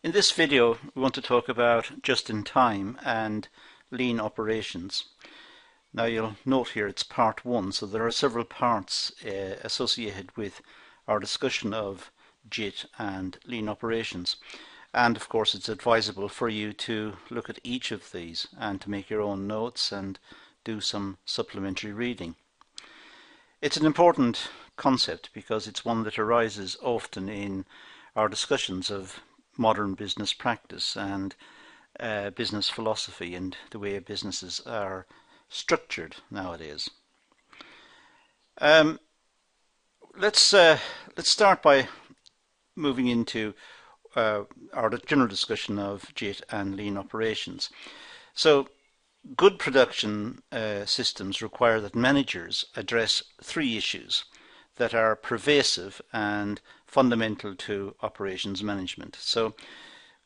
In this video, we want to talk about just-in-time and lean operations. Now you'll note here it's part one, so there are several parts associated with our discussion of JIT and lean operations. And of course it's advisable for you to look at each of these and to make your own notes and do some supplementary reading. It's an important concept because it's one that arises often in our discussions of modern business practice and business philosophy and the way businesses are structured nowadays. Let's start by moving into our general discussion of JIT and lean operations. So good production systems require that managers address three issues that are pervasive and fundamental to operations management. So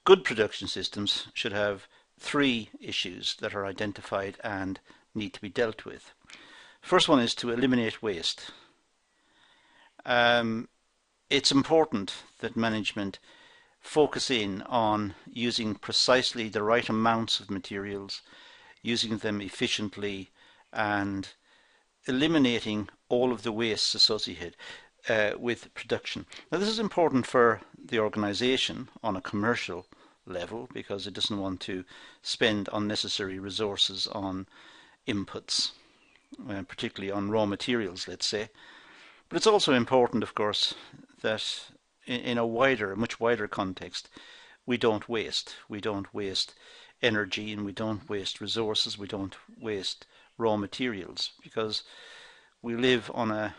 good production systems should have three issues that are identified and need to be dealt with. First one is to eliminate waste. It's important that management focus in on using precisely the right amounts of materials, using them efficiently, and eliminating all of the wastes associated with production. Now this is important for the organization on a commercial level because it doesn't want to spend unnecessary resources on inputs, particularly on raw materials, let's say. But it's also important, of course, that in a much wider context, we don't waste. We don't waste energy and we don't waste resources, we don't waste raw materials, because we live on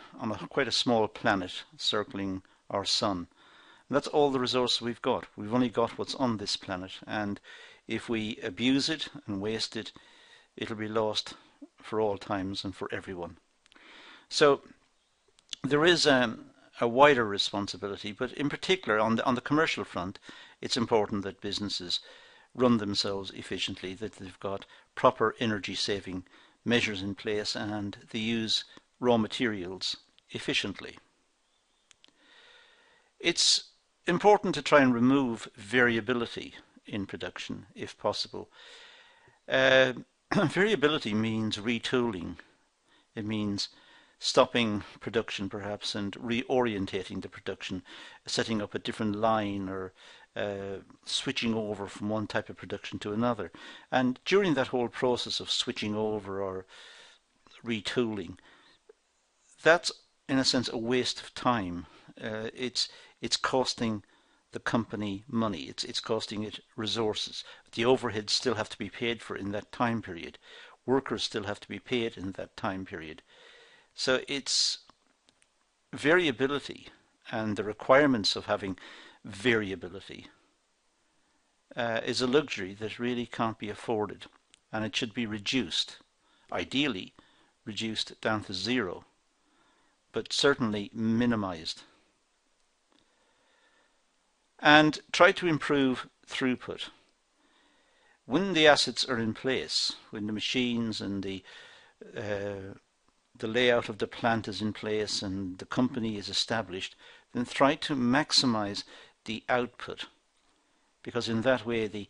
quite a small planet circling our sun. And that's all the resources we've got. We've only got what's on this planet, and if we abuse it and waste it, it'll be lost for all times and for everyone. So there is a wider responsibility, but in particular on the commercial front, it's important that businesses run themselves efficiently, that they've got proper energy saving measures in place, and they use raw materials efficiently. It's important to try and remove variability in production if possible. Variability means retooling. It means stopping production perhaps and reorientating the production, setting up a different line or switching over from one type of production to another. And during that whole process of switching over or retooling, that's in a sense a waste of time. It's costing the company money. It's costing it resources. The overheads still have to be paid for in that time period. Workers still have to be paid in that time period. So it's variability and the requirements of having variability is a luxury that really can't be afforded, and it should be reduced, ideally reduced down to zero, but certainly minimized. And try to improve throughput. When the assets are in place, when the machines and the layout of the plant is in place and the company is established, then try to maximize the output, because in that way the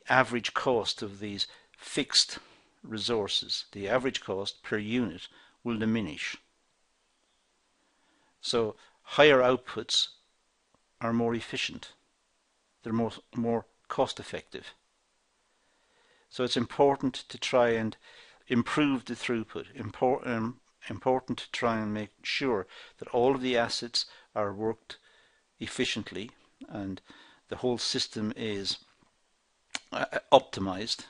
average cost of these fixed resources, the average cost per unit, will diminish. So higher outputs are more efficient. They're more cost effective. So it's important to try and improve the throughput. Important to try and make sure that all of the assets are worked efficiently and the whole system is optimized,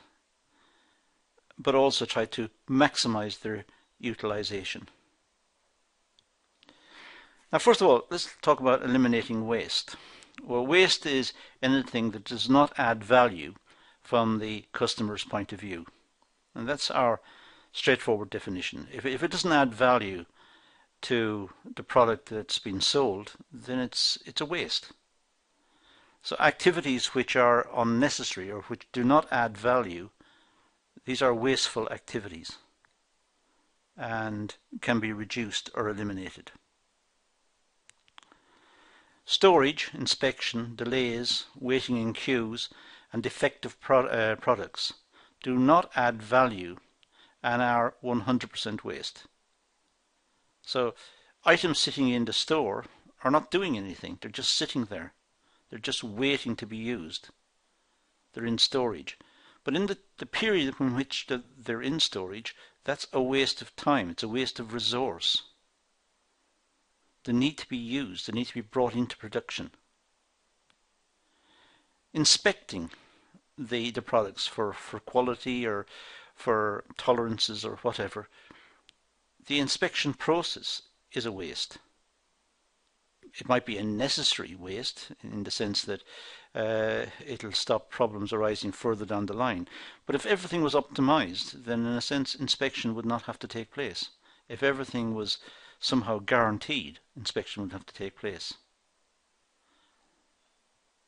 but also try to maximize their utilization. Now, first of all, let's talk about eliminating waste. Well, waste is anything that does not add value from the customer's point of view, and that's our straightforward definition. If it doesn't add value to the product that's been sold, then it's a waste. So activities which are unnecessary or which do not add value, these are wasteful activities and can be reduced or eliminated. Storage, inspection, delays, waiting in queues, and defective products do not add value and are 100% waste. So items sitting in the store are not doing anything. They're just sitting there. They're just waiting to be used. They're in storage. But in the period in which they're in storage, that's a waste of time. It's a waste of resource. They need to be used. They need to be brought into production. Inspecting the products for quality or for tolerances or whatever, the inspection process is a waste. It might be a necessary waste in the sense that it'll stop problems arising further down the line. But if everything was optimized, then in a sense inspection would not have to take place. If everything was somehow guaranteed, inspection would have to take place.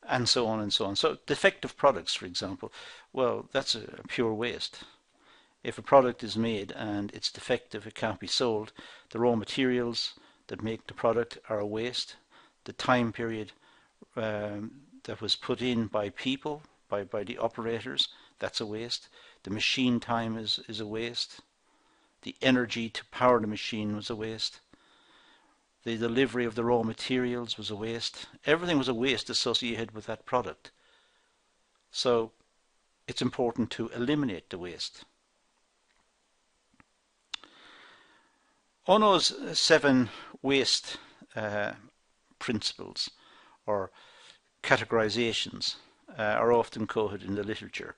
And so on and so on. So defective products, for example, well, that's a pure waste. If a product is made and it's defective, it can't be sold, the raw materials that make the product are a waste. The time period that was put in by people, by the operators, that's a waste. The machine time is a waste. The energy to power the machine was a waste. The delivery of the raw materials was a waste. Everything was a waste associated with that product. So it's important to eliminate the waste. Ono's 7 waste principles or categorizations are often quoted in the literature.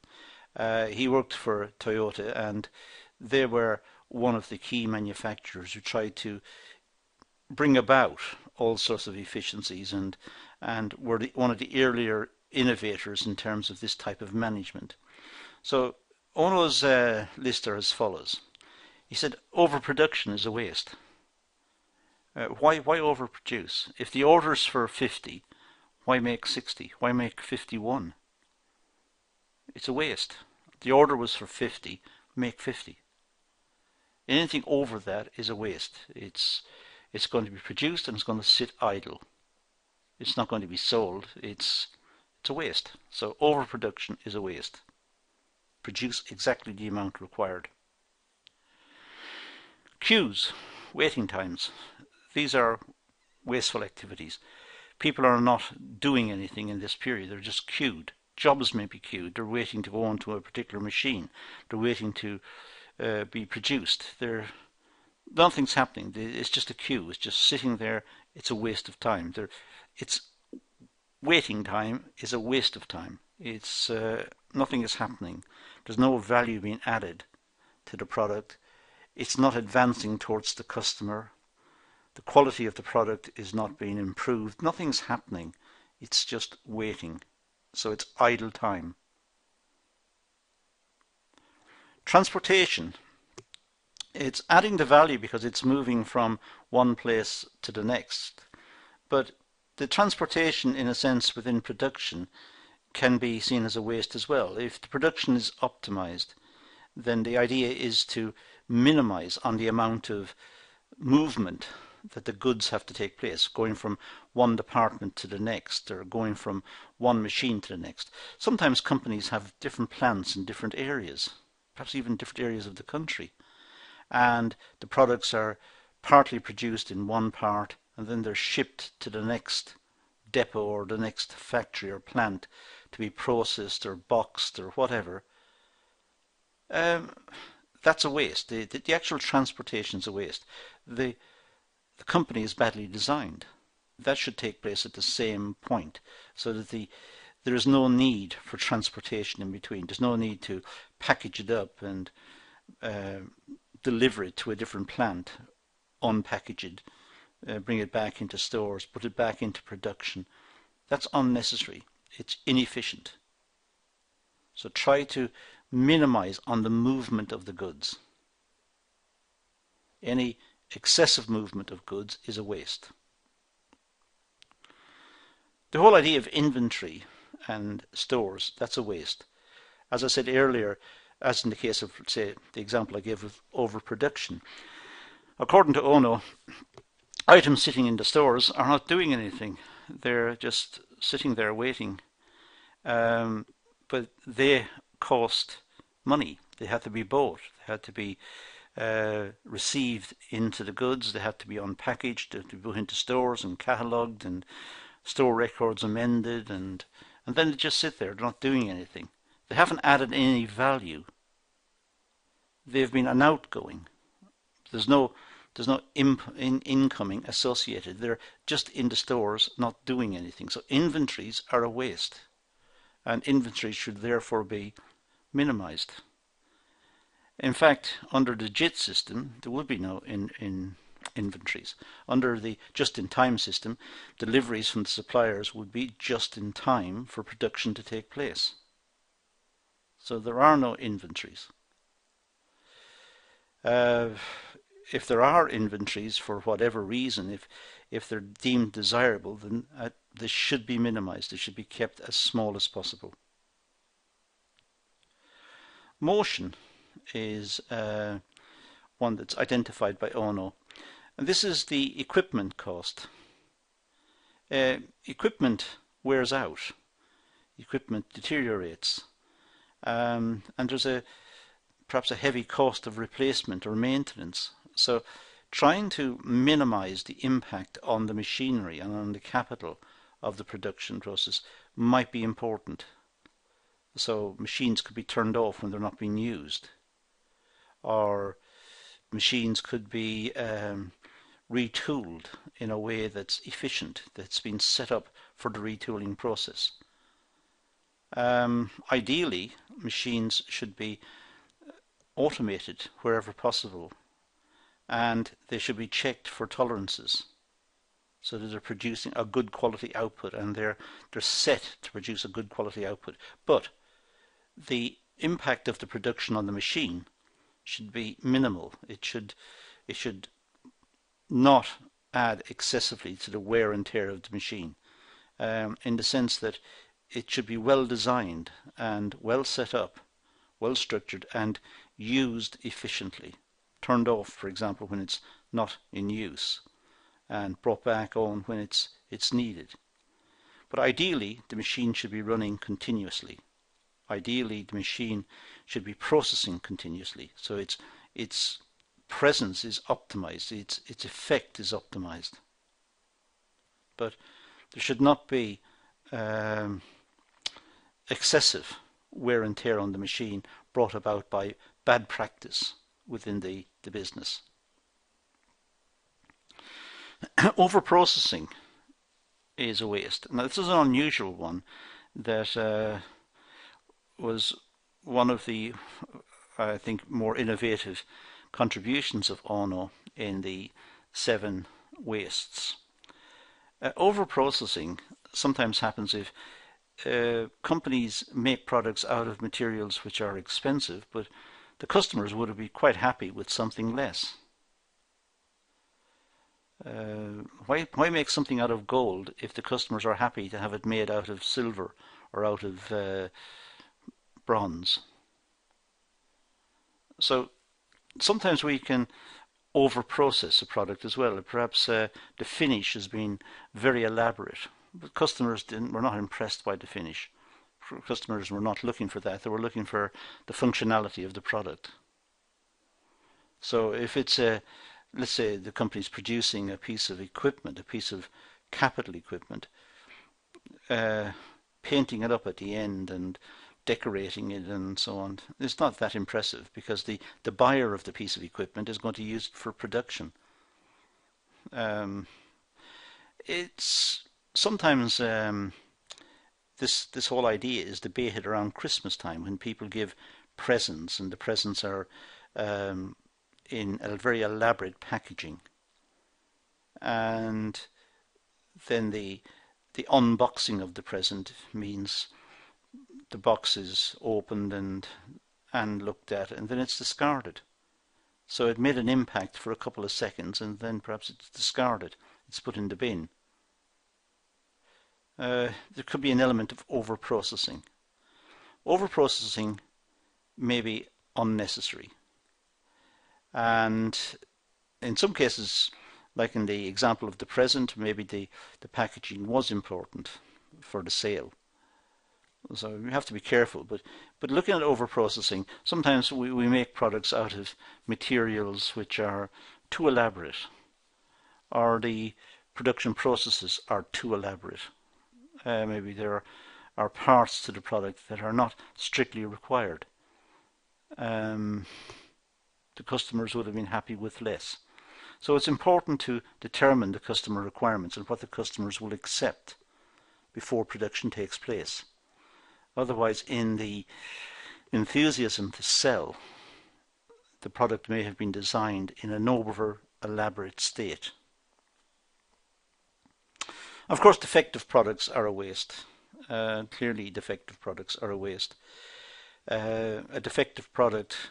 He worked for Toyota, and they were one of the key manufacturers who tried to bring about all sorts of efficiencies and were one of the earlier innovators in terms of this type of management. So Ono's list are as follows. He said overproduction is a waste. Why overproduce? If the order's for 50, why make 60? Why make 51? It's a waste. The order was for 50, make 50. Anything over that is a waste. It's going to be produced and it's going to sit idle. It's not going to be sold. It's a waste. So overproduction is a waste. Produce exactly the amount required. Queues, waiting times. These are wasteful activities. People are not doing anything in this period. They're just queued. Jobs may be queued. They're waiting to go onto a particular machine. They're waiting to be produced. Nothing's happening. It's just a queue. It's just sitting there. It's a waste of time. It's waiting time is a waste of time. It's nothing is happening. There's no value being added to the product. It's not advancing towards the customer. The quality of the product is not being improved. Nothing's happening. It's just waiting. So it's idle time. Transportation. It's adding the value because it's moving from one place to the next. But the transportation, in a sense, within production can be seen as a waste as well. If the production is optimized, then the idea is to minimize on the amount of movement that the goods have to take place, going from one department to the next or going from one machine to the next. Sometimes companies have different plants in different areas, perhaps even different areas of the country, and the products are partly produced in one part and then they're shipped to the next depot or the next factory or plant to be processed or boxed or whatever. That's a waste. The actual transportation is a waste. The company is badly designed. That should take place at the same point, so that there is no need for transportation in between. There's no need to package it up and deliver it to a different plant, unpackage it, bring it back into stores, put it back into production. That's unnecessary. It's inefficient. So try to minimize on the movement of the goods. Any excessive movement of goods is a waste. The whole idea of inventory and stores, that's a waste. As I said earlier, as in the case of, say, the example I gave of overproduction, according to Ono, items sitting in the stores are not doing anything. they're just sitting there waiting. But they cost money. They have to be bought. They have to be received into the goods. They have to be unpackaged. They have to be put into stores and catalogued and store records amended, and then they just sit there not doing anything. They haven't added any value. They've been an outgoing. There's no incoming associated. They're just in the stores not doing anything. So inventories are a waste, and inventories should therefore be minimized. In fact, under the JIT system, there would be no inventories. Under the just-in-time system, deliveries from the suppliers would be just in time for production to take place. So there are no inventories. If there are inventories for whatever reason, if they're deemed desirable, then this should be minimized. They should be kept as small as possible. Motion is one that's identified by Ono, and this is the equipment cost. Equipment wears out, equipment deteriorates, and there's perhaps a heavy cost of replacement or maintenance. So trying to minimize the impact on the machinery and on the capital of the production process might be important. So machines could be turned off when they're not being used, or machines could be retooled in a way that's efficient, that's been set up for the retooling process. Ideally, machines should be automated wherever possible, and they should be checked for tolerances so that they're producing a good quality output, and they're set to produce a good quality output. But the impact of the production on the machine should be minimal. It should not add excessively to the wear and tear of the machine, in the sense that it should be well designed and well set up, well structured, and used efficiently. Turned off, for example, when it's not in use, and brought back on when it's needed. But ideally, the machine should be running continuously. Ideally, the machine should be processing continuously, so its presence is optimized, its effect is optimized. But there should not be excessive wear and tear on the machine brought about by bad practice within the business. Overprocessing is a waste. Now, this is an unusual one that was one of the, I think, more innovative contributions of Ono in the 7 wastes. Overprocessing sometimes happens if companies make products out of materials which are expensive, but the customers would be quite happy with something less. Why make something out of gold if the customers are happy to have it made out of silver or out of bronze? So sometimes we can overprocess a product as well. Perhaps the finish has been very elaborate, but customers were not impressed by the finish. Customers were not looking for that. They were looking for the functionality of the product. So if it's let's say the company's producing a piece of equipment, a piece of capital equipment, painting it up at the end and decorating it and so on, it's not that impressive, because the buyer of the piece of equipment is going to use it for production. It's sometimes this whole idea is debated around Christmas time, when people give presents, and the presents are in a very elaborate packaging, and then the unboxing of the present means the box is opened and looked at, and then it's discarded. So it made an impact for a couple of seconds, and then perhaps it's discarded. It's put in the bin. There could be an element of overprocessing. Overprocessing may be unnecessary, and in some cases Like in the example of the present, maybe the packaging was important for the sale. So you have to be careful. But looking at overprocessing, sometimes we make products out of materials which are too elaborate, or the production processes are too elaborate. Maybe there are parts to the product that are not strictly required. The customers would have been happy with less. So it's important to determine the customer requirements and what the customers will accept before production takes place. Otherwise, in the enthusiasm to sell, the product may have been designed in an over elaborate state. Of course, defective products are a waste. Clearly, defective products are a waste. A defective product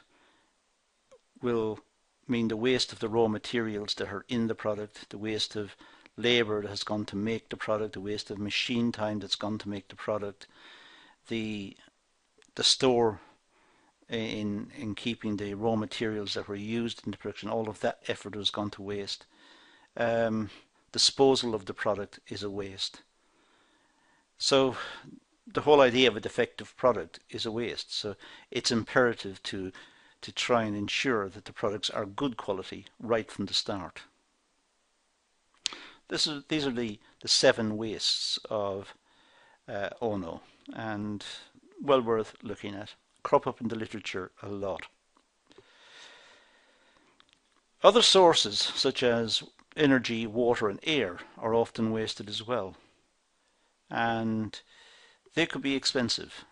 will mean the waste of the raw materials that are in the product, the waste of labor that has gone to make the product, the waste of machine time that's gone to make the product, the store in keeping the raw materials that were used in the production, all of that effort has gone to waste. Disposal of the product is a waste. So the whole idea of a defective product is a waste. So it's imperative to try and ensure that the products are good quality right from the start. These are the 7 wastes of Ono, and well worth looking at. Crop up in the literature a lot. Other sources such as energy, water and air are often wasted as well, and they could be expensive.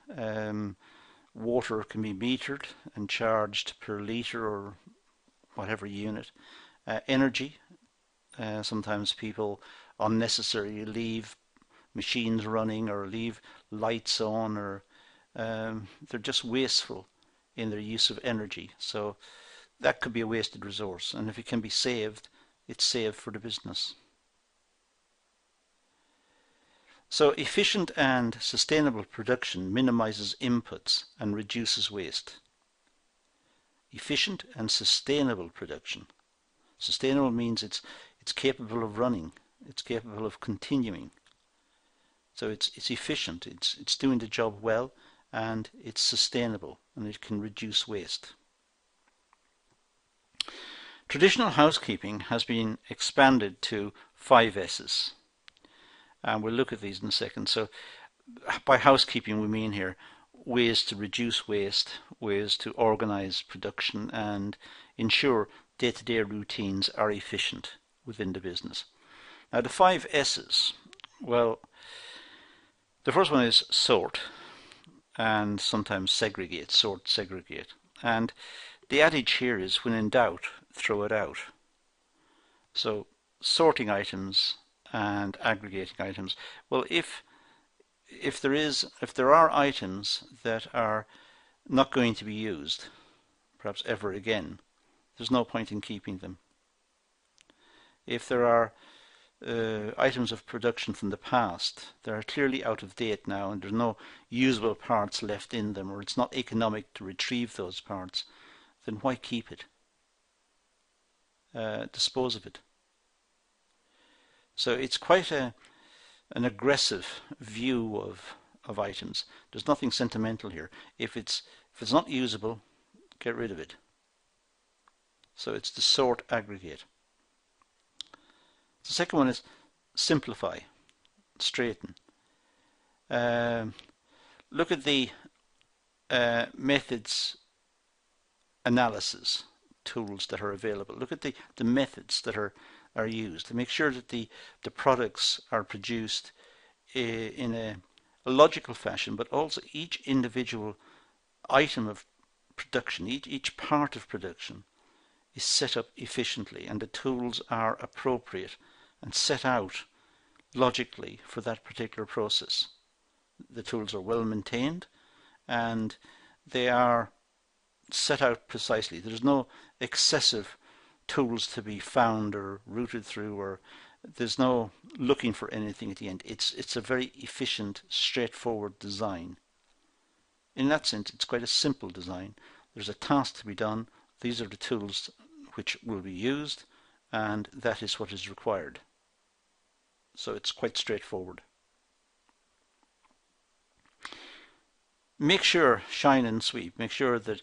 Water can be metered and charged per litre or whatever unit. Energy, sometimes people unnecessarily leave machines running or leave lights on, or they're just wasteful in their use of energy. So that could be a wasted resource, and if it can be saved, it's saved for the business. So efficient and sustainable production minimizes inputs and reduces waste. Efficient and sustainable production. Sustainable means it's capable of running, it's capable of continuing. So it's efficient, it's doing the job well, and it's sustainable, and it can reduce waste. Traditional housekeeping has been expanded to 5 S's. And we'll look at these in a second. So by housekeeping we mean here ways to reduce waste, ways to organize production and ensure day-to-day routines are efficient within the business. Now the 5 S's, well, the first one is sort, and sometimes segregate, sort, segregate. And the adage here is, when in doubt, throw it out. So sorting items and aggregating items. Well, if there are items that are not going to be used, perhaps ever again, there's no point in keeping them. If there are items of production from the past that are clearly out of date now and there's no usable parts left in them, or it's not economic to retrieve those parts, then why keep it? Dispose of it. So it's quite an aggressive view of items. There's nothing sentimental here. If it's not usable, get rid of it. So it's the sort, aggregate. The second one is simplify, straighten. Look at the methods analysis tools that are available. Look at the methods that are used to make sure that the products are produced in a logical fashion, but also each individual item of production, each part of production is set up efficiently, and the tools are appropriate and set out logically for that particular process. The tools are well maintained and they are set out precisely. There's no excessive tools to be found or routed through, or there's no looking for anything at the end. It's a very efficient, straightforward design. In that sense, it's quite a simple design. There's a task to be done. These are the tools which will be used, and that is what is required. So it's quite straightforward. Make sure, shine and sweep, make sure that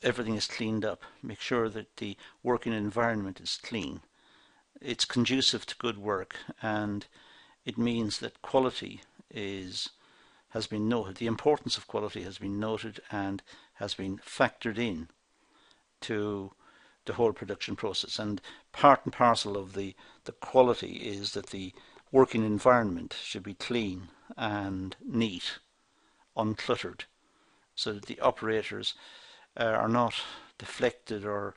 everything is cleaned up, make sure that the working environment is clean. It's conducive to good work, and it means that quality has been noted. The importance of quality has been noted and has been factored in to the whole production process. And part and parcel of the quality is that the working environment should be clean and neat, uncluttered, so that the operators are not deflected or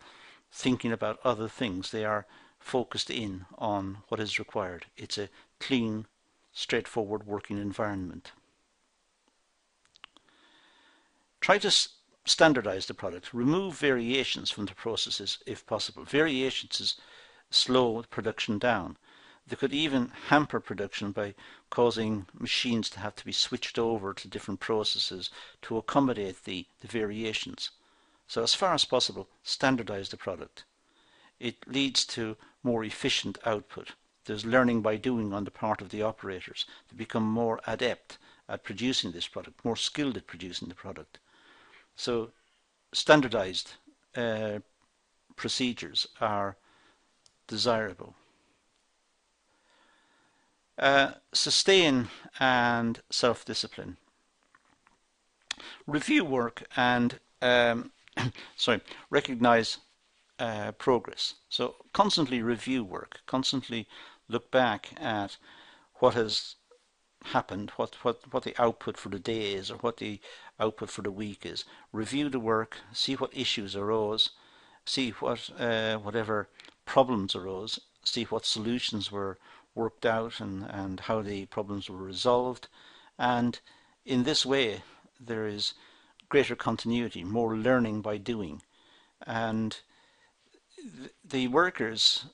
thinking about other things. They are focused in on what is required. It's a clean, straightforward working environment. Try to standardize the product. Remove variations from the processes if possible. Variations slow production down. They could even hamper production by causing machines to have to be switched over to different processes to accommodate the variations. So as far as possible, standardize the product. It leads to more efficient output. There's learning by doing on the part of the operators to become more adept at producing this product, more skilled at producing the product. So standardized procedures are desirable. Sustain and self-discipline. Review work and recognize progress. So constantly review work, constantly look back at what has happened, what the output for the day is, or what the output for the week is. Review the work, see what issues arose, see what whatever problems arose, see what solutions were worked out and how the problems were resolved. And in this way there is greater continuity, more learning by doing, and the workers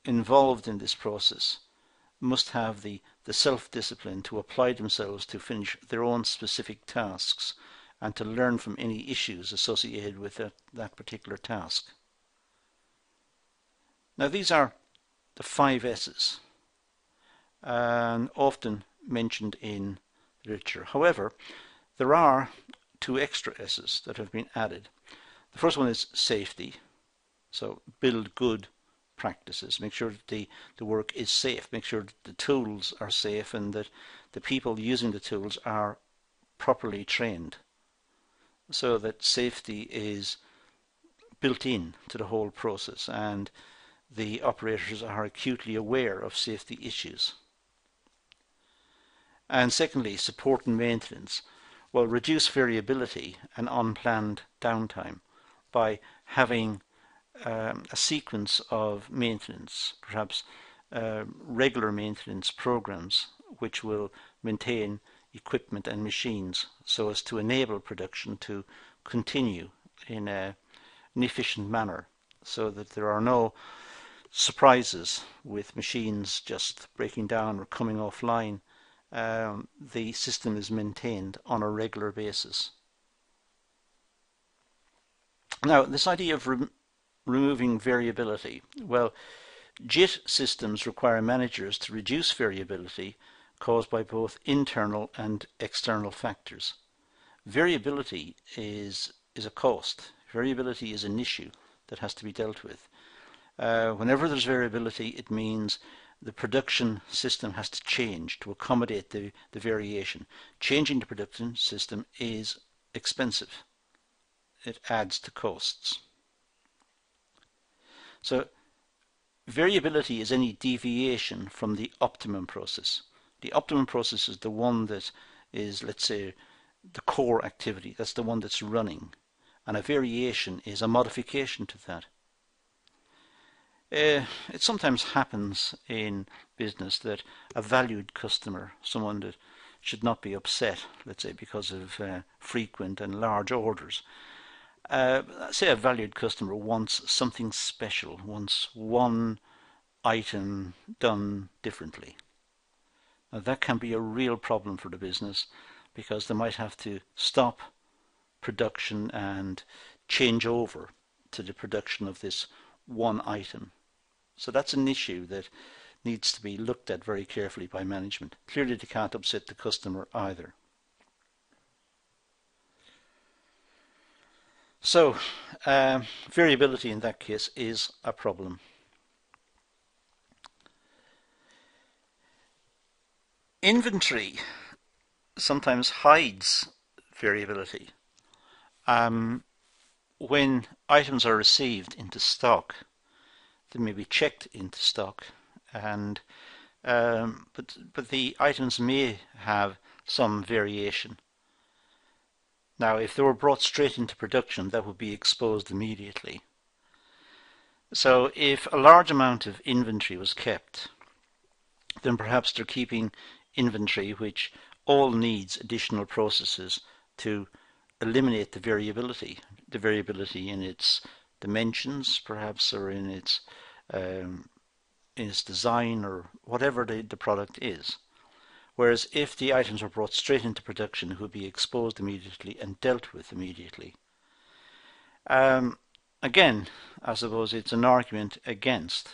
involved in this process must have the self-discipline to apply themselves to finish their own specific tasks and to learn from any issues associated with that particular task. Now these are the 5 S's, and often mentioned in literature. However, there are 2 extra S's that have been added. The first one is safety. So build good practices. Make sure that the work is safe. Make sure that the tools are safe and that the people using the tools are properly trained, so that safety is built in to the whole process and the operators are acutely aware of safety issues. And secondly, support and maintenance. Well, reduce variability and unplanned downtime by having a sequence of maintenance, perhaps regular maintenance programs which will maintain equipment and machines so as to enable production to continue in an efficient manner, so that there are no surprises with machines just breaking down or coming offline. The system is maintained on a regular basis. Now, this idea of removing variability. Well, JIT systems require managers to reduce variability caused by both internal and external factors. Variability is a cost. Variability is an issue that has to be dealt with. Whenever there's variability, it means the production system has to change to accommodate the variation. Changing the production system is expensive. It adds to costs. So variability is any deviation from the optimum process. The optimum process is the one that is, let's say, the core activity. That's the one that's running. And a variation is a modification to that. It sometimes happens in business that a valued customer, someone that should not be upset, let's say, because of frequent and large orders, say a valued customer wants something special, wants one item done differently. Now that can be a real problem for the business, because they might have to stop production and change over to the production of this one item. So that's an issue that needs to be looked at very carefully by management. Clearly they can't upset the customer either. So variability in that case is a problem. Inventory sometimes hides variability. When items are received into stock, they may be checked into stock, and but the items may have some variation. Now, if they were brought straight into production, that would be exposed immediately. So if a large amount of inventory was kept, then perhaps they're keeping inventory which all needs additional processes to eliminate the variability in its dimensions, perhaps, or in its design, or whatever the product is. Whereas if the items were brought straight into production, it would be exposed immediately and dealt with immediately. Again, I suppose it's an argument against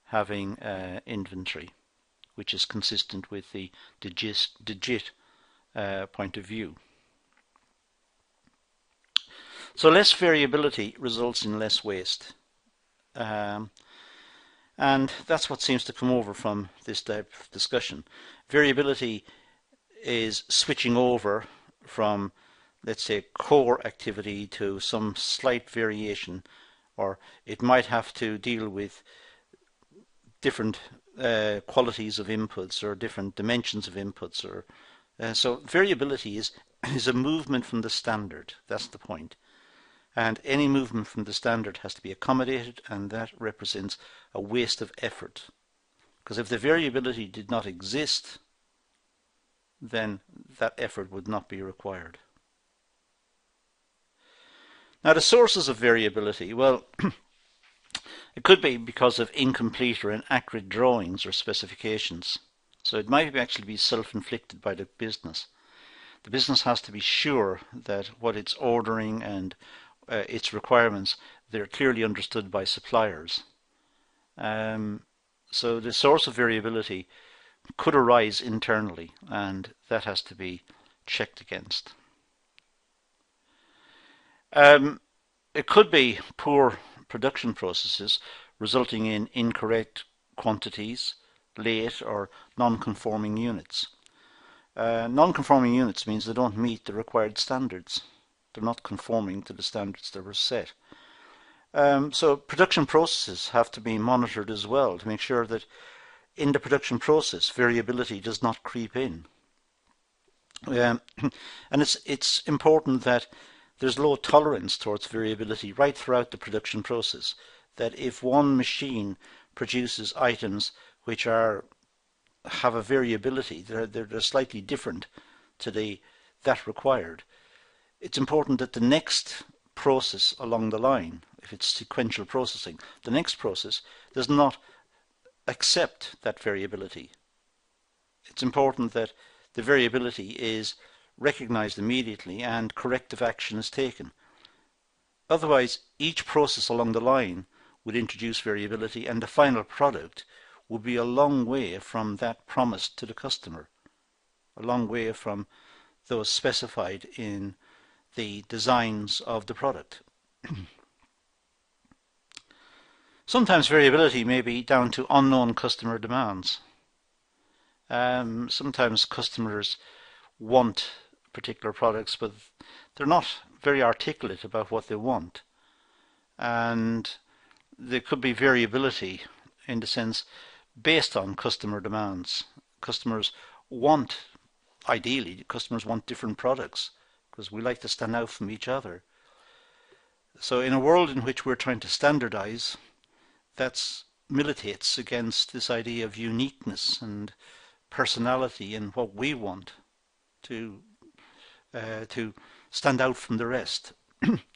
having inventory, which is consistent with the Jit point of view. So less variability results in less waste. And that's what seems to come over from this type of discussion. Variability is switching over from, let's say, core activity to some slight variation, or it might have to deal with different qualities of inputs or different dimensions of inputs. Or so variability is a movement from the standard. That's the point. And any movement from the standard has to be accommodated, and that represents a waste of effort. Because if the variability did not exist, then that effort would not be required. Now, the sources of variability, well, it could be because of incomplete or inaccurate drawings or specifications. So it might actually be self-inflicted by the business. The business has to be sure that what it's ordering and its requirements, they're clearly understood by suppliers. So the source of variability could arise internally, and that has to be checked against. It could be poor production processes resulting in incorrect quantities, late or non-conforming units. Non-conforming units means they don't meet the required standards. They're not conforming to the standards that were set. So production processes have to be monitored as well to make sure that in the production process variability does not creep in. And it's important that there's low tolerance towards variability right throughout the production process. That if one machine produces items which have a variability, they're slightly different to that required, it's important that the next process along the line, if it's sequential processing, the next process does not accept that variability. It's important that the variability is recognized immediately and corrective action is taken. Otherwise, each process along the line would introduce variability, and the final product would be a long way from that promised to the customer, a long way from those specified in the designs of the product. Sometimes variability may be down to unknown customer demands. Sometimes customers want particular products, but they're not very articulate about what they want. And there could be variability in the sense based on customer demands. Ideally, customers want different products because we like to stand out from each other. So in a world in which we're trying to standardize, that militates against this idea of uniqueness and personality and what we want to stand out from the rest.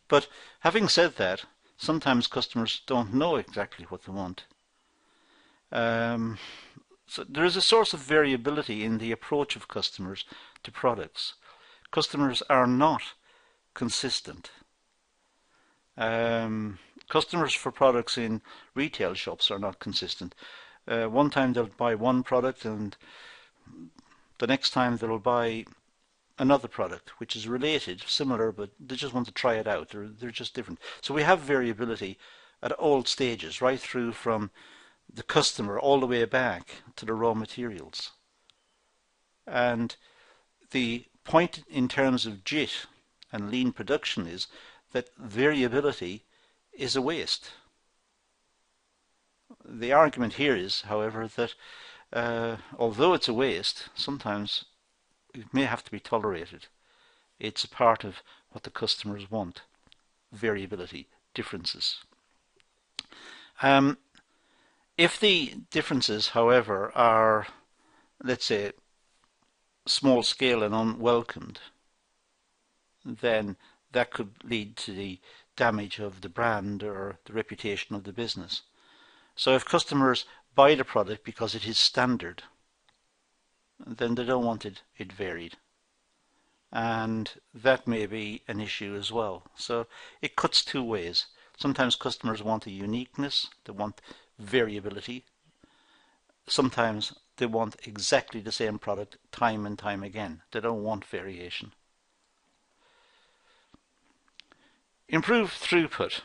But having said that, sometimes customers don't know exactly what they want. So there is a source of variability in the approach of customers to products. Customers are not consistent. Customers for products in retail shops are not consistent. One time they'll buy one product and the next time they'll buy another product which is related, similar, but they just want to try it out. They're just different. So we have variability at all stages, right through from the customer all the way back to the raw materials. And the point in terms of JIT and lean production is that variability is a waste. The argument here is, however, that although it's a waste, sometimes it may have to be tolerated. It's a part of what the customers want. Variability, differences. If the differences, however, are, let's say, small scale and unwelcomed, then that could lead to the damage of the brand or the reputation of the business. So if customers buy the product because it is standard, then they don't want it varied. And that may be an issue as well. So it cuts two ways. Sometimes customers want a uniqueness, they want variability. Sometimes they want exactly the same product time and time again. They don't want variation. Improve throughput.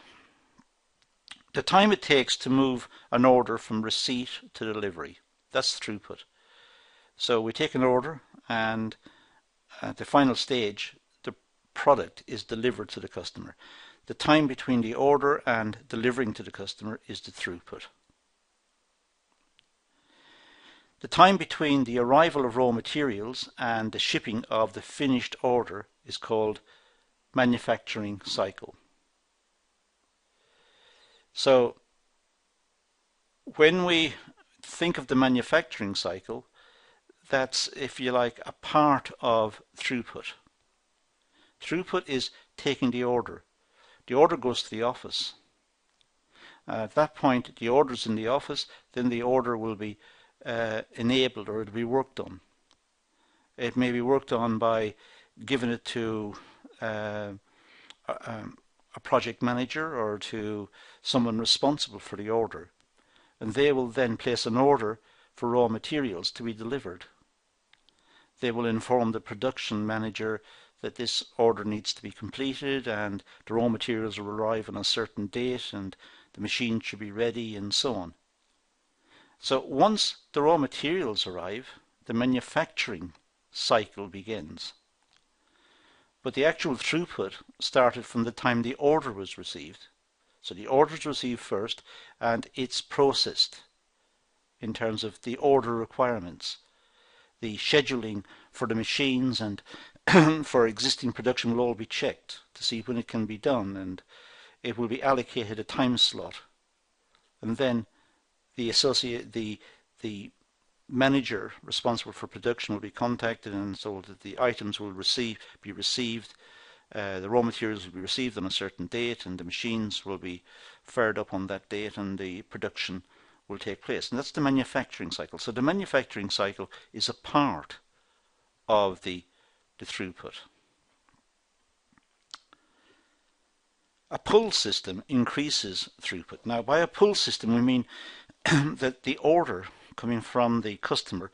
The time it takes to move an order from receipt to delivery. That's throughput. So we take an order and at the final stage the product is delivered to the customer. The time between the order and delivering to the customer is the throughput. The time between the arrival of raw materials and the shipping of the finished order is called manufacturing cycle. So when we think of the manufacturing cycle, that's, if you like, a part of throughput. Throughput is taking the order. The order goes to the office. At that point, the order is in the office, then the order will be enabled, or it will be worked on. It may be worked on by giving it to a project manager or to someone responsible for the order. And they will then place an order for raw materials to be delivered. They will inform the production manager that this order needs to be completed and the raw materials will arrive on a certain date and the machine should be ready and so on. So once the raw materials arrive, the manufacturing cycle begins. But the actual throughput started from the time the order was received. So the order is received first and it's processed in terms of the order requirements. The scheduling for the machines and for existing production will all be checked to see when it can be done, and it will be allocated a time slot. And then the manager responsible for production will be contacted, and so that the items will be received. The raw materials will be received on a certain date, and the machines will be fired up on that date, and the production will take place. And that's the manufacturing cycle. So the manufacturing cycle is a part of the throughput. A pull system increases throughput. Now, by a pull system, we mean that the order coming from the customer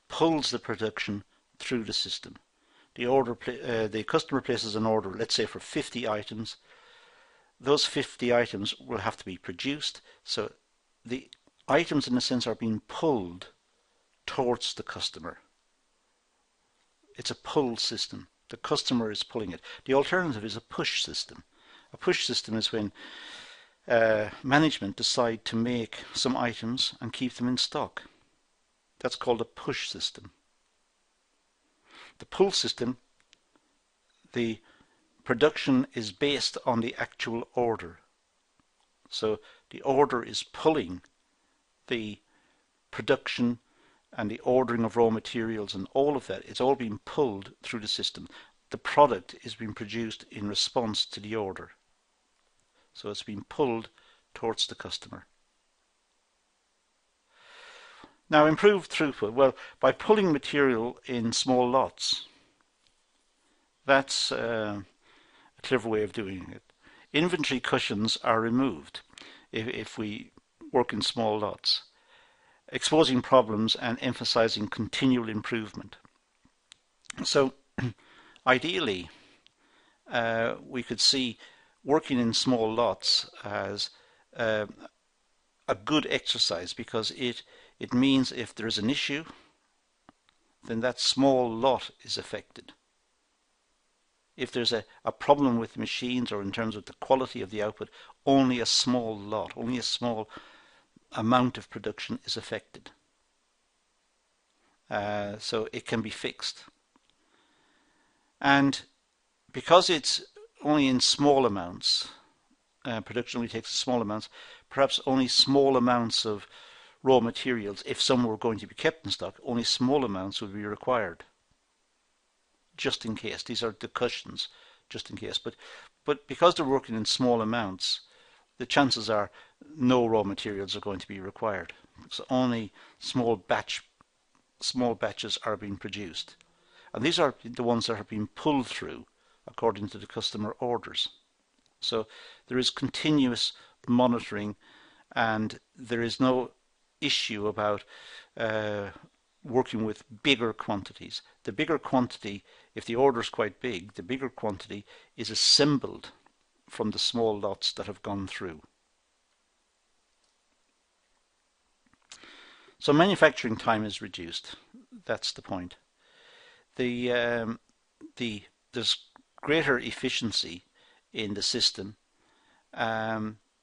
pulls the production through the system. The customer places an order, let's say for 50 items. Those 50 items will have to be produced. So the items, in a sense, are being pulled towards the customer. It's a pull system. The customer is pulling it. The alternative is a push system. A push system is when management decide to make some items and keep them in stock. That's called a push system. The pull system, the production is based on the actual order. So the order is pulling the production and the ordering of raw materials and all of that. It's all being pulled through the system. The product is being produced in response to the order. So it's being pulled towards the customer. Now, improved throughput. Well, by pulling material in small lots. That's a clever way of doing it. Inventory cushions are removed if we work in small lots, exposing problems and emphasizing continual improvement. So ideally, we could see working in small lots as a good exercise, because it means if there's an issue, then that small lot is affected. If there's a problem with the machines or in terms of the quality of the output, only a small lot, only a small amount of production is affected. So it can be fixed. And because it's only in small amounts, production only takes small amounts, perhaps only small amounts of raw materials, if some were going to be kept in stock, only small amounts would be required, just in case. These are the cushions, just in case. But because they're working in small amounts, the chances are no raw materials are going to be required. So only small batches are being produced. And these are the ones that are being pulled through according to the customer orders. So there is continuous monitoring, and there is no issue about working with bigger quantities. The bigger quantity, if the order is quite big, the bigger quantity is assembled from the small lots that have gone through. So manufacturing time is reduced. That's the point. There's greater efficiency in the system.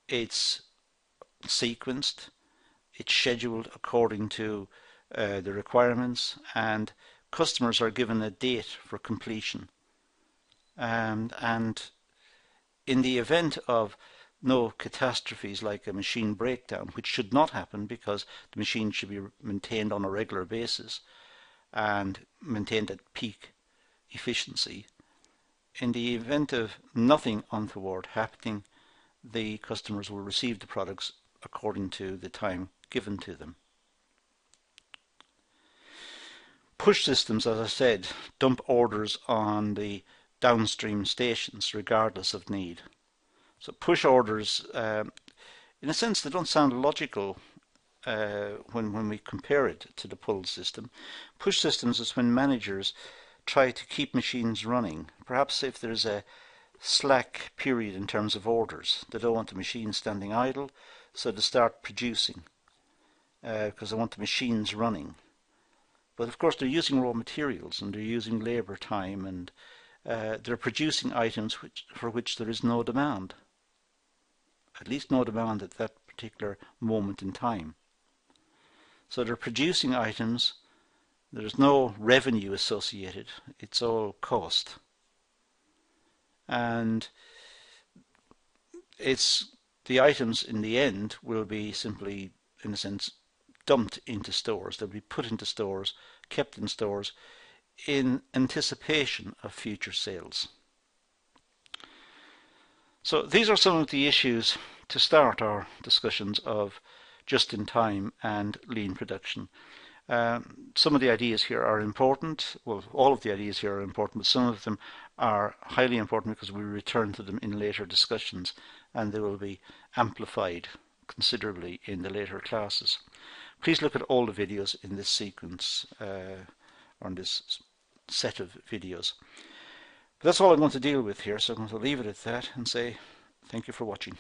It's sequenced, it's scheduled according to the requirements, and customers are given a date for completion. And in the event of no catastrophes like a machine breakdown, which should not happen because the machine should be maintained on a regular basis and maintained at peak efficiency, in the event of nothing untoward happening, the customers will receive the products according to the time given to them. Push systems, as I said, dump orders on the downstream stations regardless of need. So push orders, in a sense, they don't sound logical when we compare it to the pull system. Push systems is when managers try to keep machines running. Perhaps if there's a slack period in terms of orders, they don't want the machine standing idle, so they start producing because they want the machines running. But of course they're using raw materials and they're using labour time, and they're producing items for which there is no demand. At least no demand at that particular moment in time. So they're producing items, there's no revenue associated, it's all cost. And the items in the end will be simply, in a sense, dumped into stores. They'll be put into stores, kept in stores in anticipation of future sales. So these are some of the issues to start our discussions of just-in-time and lean production. Some of the ideas here are important. Well, all of the ideas here are important, but some of them are highly important because we return to them in later discussions, and they will be amplified considerably in the later classes. Please look at all the videos in this sequence, on this set of videos. But that's all I'm going to deal with here, so I'm going to leave it at that and say thank you for watching.